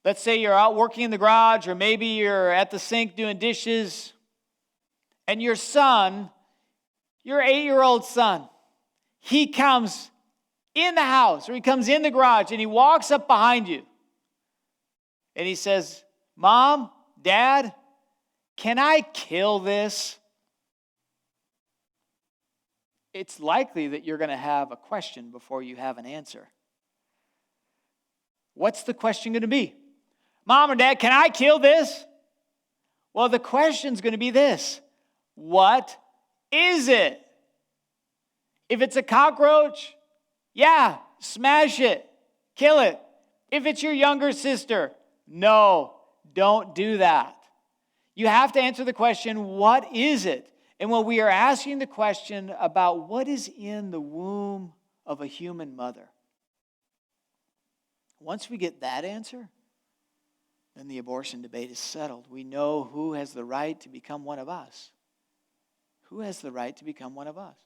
Let's say you're out working in the garage, or maybe you're at the sink doing dishes, and your son, your 8-year-old son, he comes in the house, or he comes in the garage, and he walks up behind you, and he says, Mom, Dad, can I kill this? It's likely that you're going to have a question before you have an answer. What's the question going to be? Mom or Dad, can I kill this? Well, the question's going to be this. What is it? If it's a cockroach, yeah, smash it, kill it. If it's your younger sister, no, don't do that. You have to answer the question, what is it? And when we are asking the question about what is in the womb of a human mother, once we get that answer, then the abortion debate is settled. We know who has the right to become one of us. Who has the right to become one of us?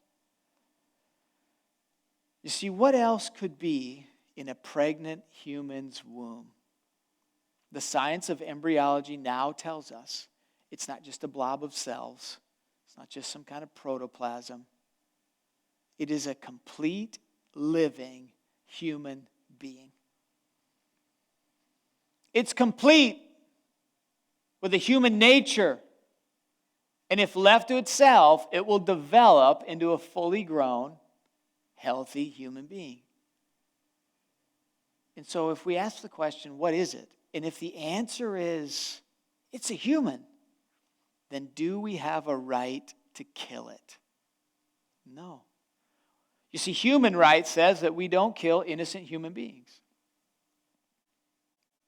You see, what else could be in a pregnant human's womb? The science of embryology now tells us it's not just a blob of cells. It's not just some kind of protoplasm. It is a complete, living human being. It's complete with a human nature. And if left to itself, it will develop into a fully grown, healthy human being. And so if we ask the question, what is it? And if the answer is, it's a human, then do we have a right to kill it? No. You see, human rights says that we don't kill innocent human beings.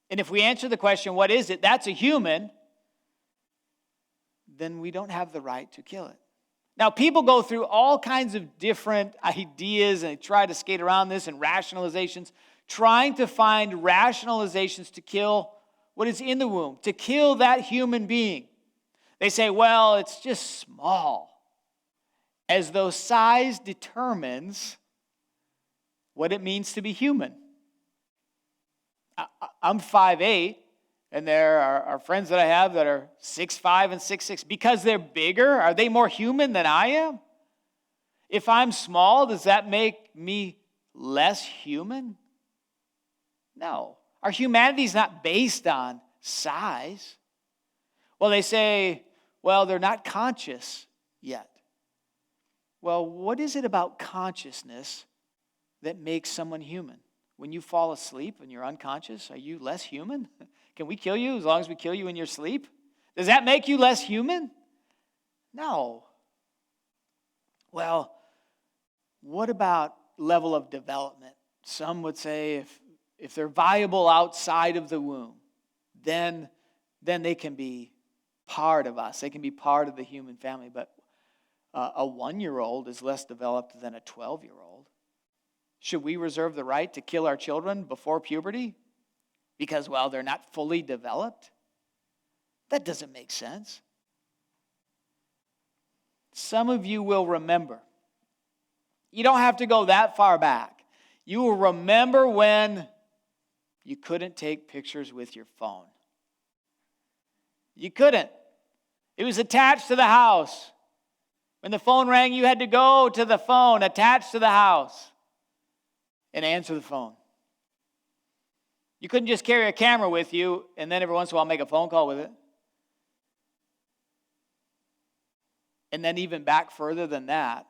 And if we answer the question, what is it? That's a human, then we don't have the right to kill it. Now, people go through all kinds of different ideas and they try to skate around this and rationalizations, trying to find rationalizations to kill what is in the womb, to kill that human being. They say, well, it's just small, as though size determines what it means to be human. I'm 5'8", and there are friends that I have that are 6'5" and 6'6". Because they're bigger, are they more human than I am? If I'm small, does that make me less human? No. Our humanity is not based on size. Well, they say, well, they're not conscious yet. Well, what is it about consciousness that makes someone human? When you fall asleep and you're unconscious, are you less human? Can we kill you as long as we kill you in your sleep? Does that make you less human? No. Well, what about level of development? Some would say if they're viable outside of the womb, then they can be part of us. They can be part of the human family. But a 1-year-old is less developed than a 12-year-old. Should we reserve the right to kill our children before puberty? Because, well, they're not fully developed? That doesn't make sense. Some of you will remember. You don't have to go that far back. You will remember when you couldn't take pictures with your phone. You couldn't. It was attached to the house. When the phone rang, you had to go to the phone attached to the house and answer the phone. You couldn't just carry a camera with you and then every once in a while make a phone call with it. And then even back further than that,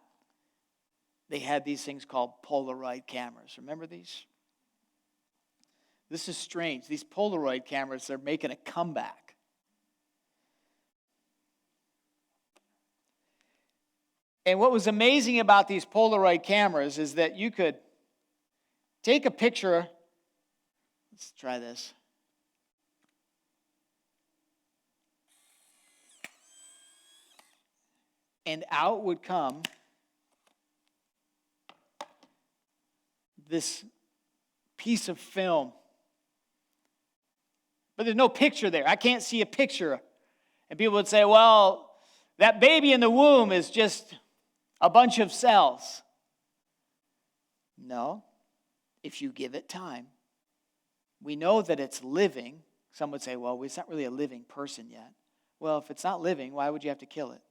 they had these things called Polaroid cameras. Remember these? This is strange. These Polaroid cameras, they're making a comeback. And what was amazing about these Polaroid cameras is that you could take a picture. Let's try this. And out would come this piece of film. But there's no picture there. I can't see a picture. And people would say, well, that baby in the womb is just a bunch of cells. No. If you give it time, We know that it's living. Some would say, well, it's not really a living person yet. Well, if it's not living, why would you have to kill it?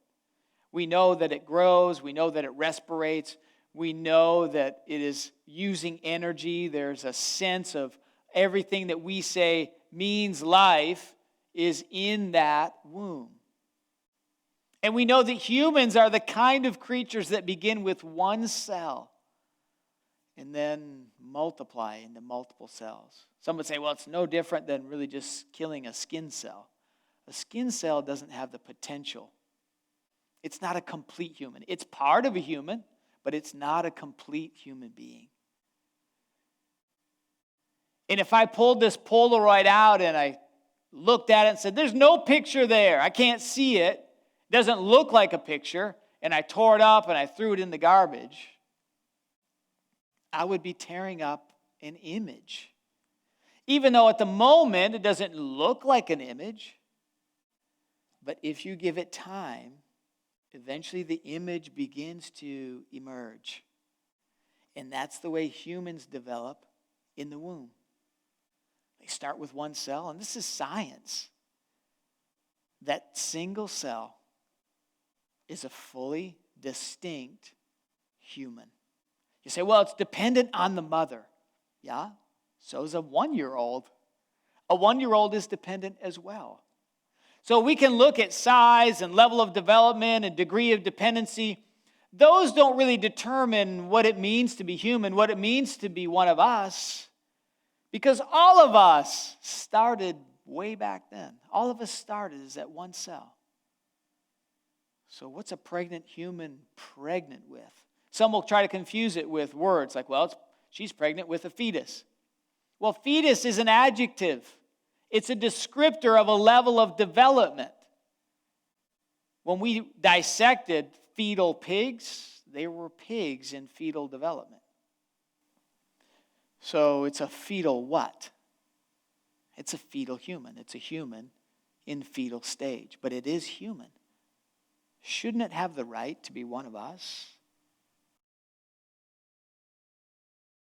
We know that it grows. We know that it respirates. We know that it is using energy. There's a sense of everything that we say means life is in that womb. And we know that humans are the kind of creatures that begin with one cell and then multiply into multiple cells. Some would say, well, it's no different than really just killing a skin cell. A skin cell doesn't have the potential. It's not a complete human. It's part of a human, but it's not a complete human being. And if I pulled this Polaroid out and I looked at it and said, there's no picture there, I can't see it, it doesn't look like a picture, and I tore it up and I threw it in the garbage, I would be tearing up an image. Even though at the moment it doesn't look like an image, but if you give it time, eventually the image begins to emerge. And that's the way humans develop in the womb. They start with one cell, and this is science. That single cell is a fully distinct human. You say, well, it's dependent on the mother. Yeah, so is a 1-year-old. A 1-year-old is dependent as well. So we can look at size and level of development and degree of dependency. Those don't really determine what it means to be human, what it means to be one of us. Because all of us started way back then. All of us started as that one cell. So what's a pregnant human pregnant with? Some will try to confuse it with words like, well, she's pregnant with a fetus. Well, fetus is an adjective. It's a descriptor of a level of development. When we dissected fetal pigs, they were pigs in fetal development. So it's a fetal what? It's a fetal human. It's a human in fetal stage, but it is human. Shouldn't it have the right to be one of us?